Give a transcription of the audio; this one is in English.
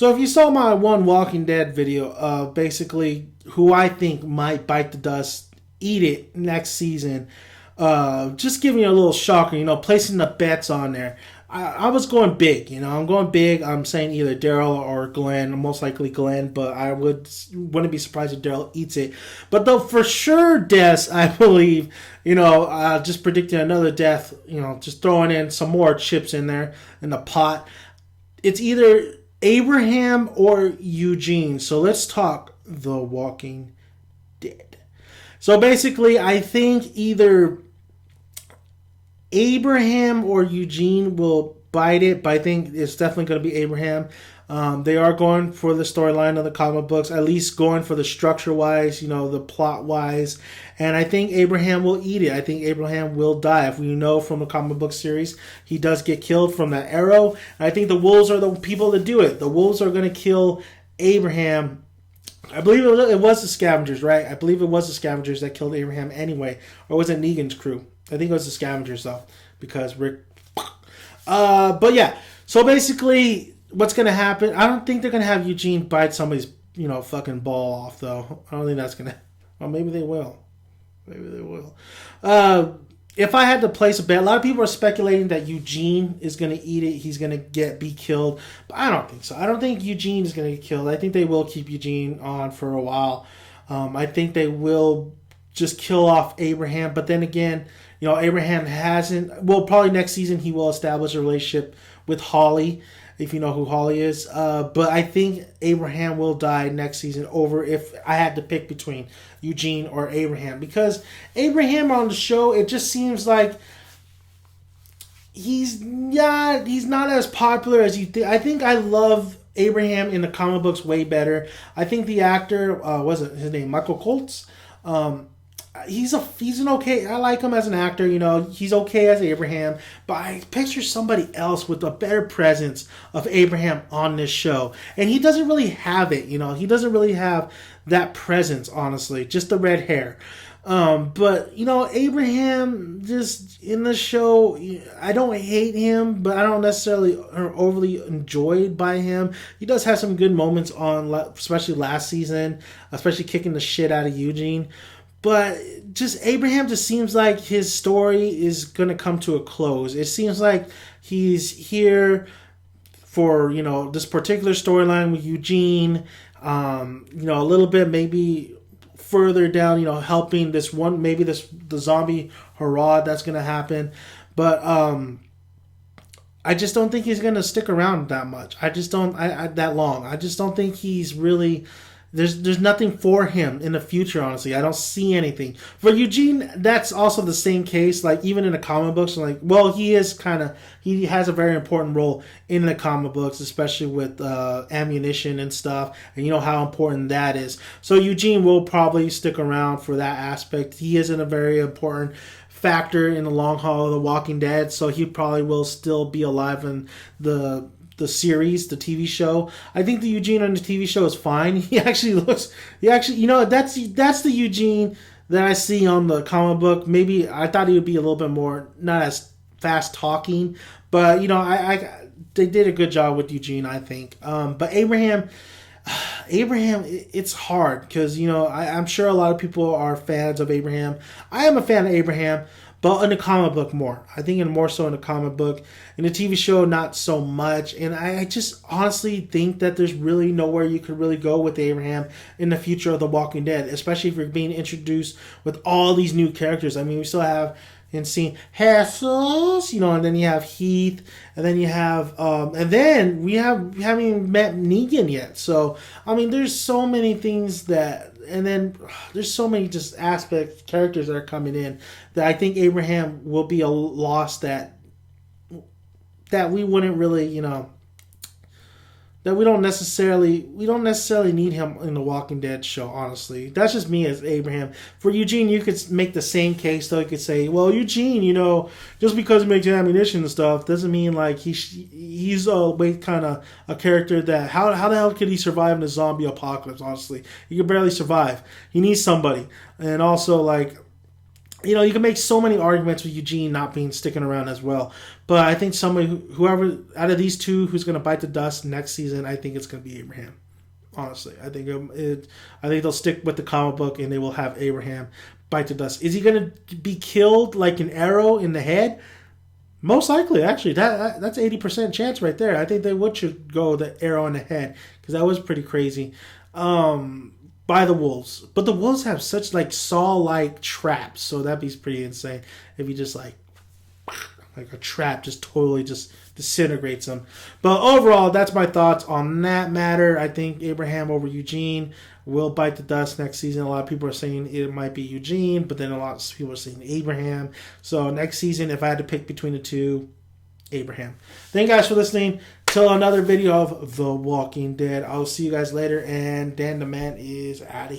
So if you saw my one Walking Dead video, basically who I think might bite the dust, eat it next season, just giving you a little shocker, placing the bets on there. I was going big, I'm going big. I'm saying either Daryl or Glenn, most likely Glenn, but I wouldn't be surprised if Daryl eats it. But though for sure deaths, I believe, just predicting another death, just throwing in some more chips in there in the pot. It's either Abraham or Eugene. So let's talk The Walking Dead. So basically, I think either Abraham or Eugene will bite it, but I think it's definitely going to be Abraham. They are going for the storyline of the comic books, at least going for the structure-wise, the plot-wise. And I think Abraham will eat it. I think Abraham will die. If we know from the comic book series, he does get killed from that arrow. And I think the wolves are the people that do it. The wolves are going to kill Abraham. I believe it was the scavengers, right? I believe it was the scavengers that killed Abraham anyway. Or was it Negan's crew? I think it was the scavengers, though, because Rick... but yeah, so basically, what's going to happen... I don't think they're going to have Eugene bite somebody's, fucking ball off, though. I don't think that's going to... Well, maybe they will. Maybe they will. If I had to place a bet, a lot of people are speculating that Eugene is going to eat it. He's going to be killed. But I don't think so. I don't think Eugene is going to get killed. I think they will keep Eugene on for a while. I think they will just kill off Abraham. But then again, Abraham hasn't... Well, probably next season he will establish a relationship with Holly, if you know who Holly is. But I think Abraham will die next season over if I had to pick between Eugene or Abraham. Because Abraham on the show, it just seems like he's not as popular as you think. I think I love Abraham in the comic books way better. I think the actor, was it his name, Michael Colts? He's an okay... I like him as an actor, he's okay as Abraham, but I picture somebody else with a better presence of Abraham on this show. And he doesn't really have it, he doesn't really have that presence, honestly, just the red hair. But, Abraham, just in the show, I don't hate him, but I don't necessarily are overly enjoyed by him. He does have some good moments especially last season, especially kicking the shit out of Eugene. But just Abraham just seems like his story is going to come to a close. It seems like he's here for, this particular storyline with Eugene, a little bit maybe further down, helping this one, maybe the zombie hurrah that's going to happen. But I just don't think he's going to stick around that much. That long. I just don't think he's really... There's nothing for him in the future, honestly. I don't see anything. For Eugene, that's also the same case. Like, even in the comic books, he has a very important role in the comic books, especially with ammunition and stuff. And you know how important that is. So Eugene will probably stick around for that aspect. He isn't a very important factor in the long haul of The Walking Dead, so he probably will still be alive in the series, the TV show. I think the Eugene on the TV show is fine. That's the Eugene that I see on the comic book. Maybe I thought he would be a little bit more, not as fast talking, but they did a good job with Eugene, I think. But Abraham, it's hard because, I'm sure a lot of people are fans of Abraham. I am a fan of Abraham, but in the comic book more. I think more so in the comic book. In the TV show, not so much. And I just honestly think that there's really nowhere you could really go with Abraham in the future of The Walking Dead, especially if you're being introduced with all these new characters. I mean, we still have seen Jesus, and then you have Heath, and then you have, and then we haven't even met Negan yet. So, I mean, there's so many things and then there's so many just characters that are coming in that I think Abraham will be a loss that we wouldn't really, that we don't necessarily need him in the Walking Dead show, honestly. That's just me as Abraham. For Eugene, you could make the same case, though. You could say, well, Eugene, just because he makes ammunition and stuff doesn't mean like he's kind of a character that how the hell could he survive in a zombie apocalypse, honestly? He could barely survive. He needs somebody. And also, you know, you can make so many arguments with Eugene not being sticking around as well. But I think whoever out of these two who's going to bite the dust next season, I think it's going to be Abraham. Honestly, I think I think they'll stick with the comic book and they will have Abraham bite the dust. Is he going to be killed like an arrow in the head? Most likely, actually, that's 80% chance right there. I think they should go the arrow in the head because that was pretty crazy. By the wolves, but the wolves have such like saw-like traps, so that'd be pretty insane if you just like a trap just totally just disintegrates them. But overall, that's my thoughts on that matter. I think Abraham over Eugene will bite the dust next season. A lot of people are saying it might be Eugene, but then a lot of people are saying Abraham. So next season, if I had to pick between the two, Abraham. Thank you guys for listening. Till another video of The Walking Dead. I'll see you guys later. And Dan the Man is out of here.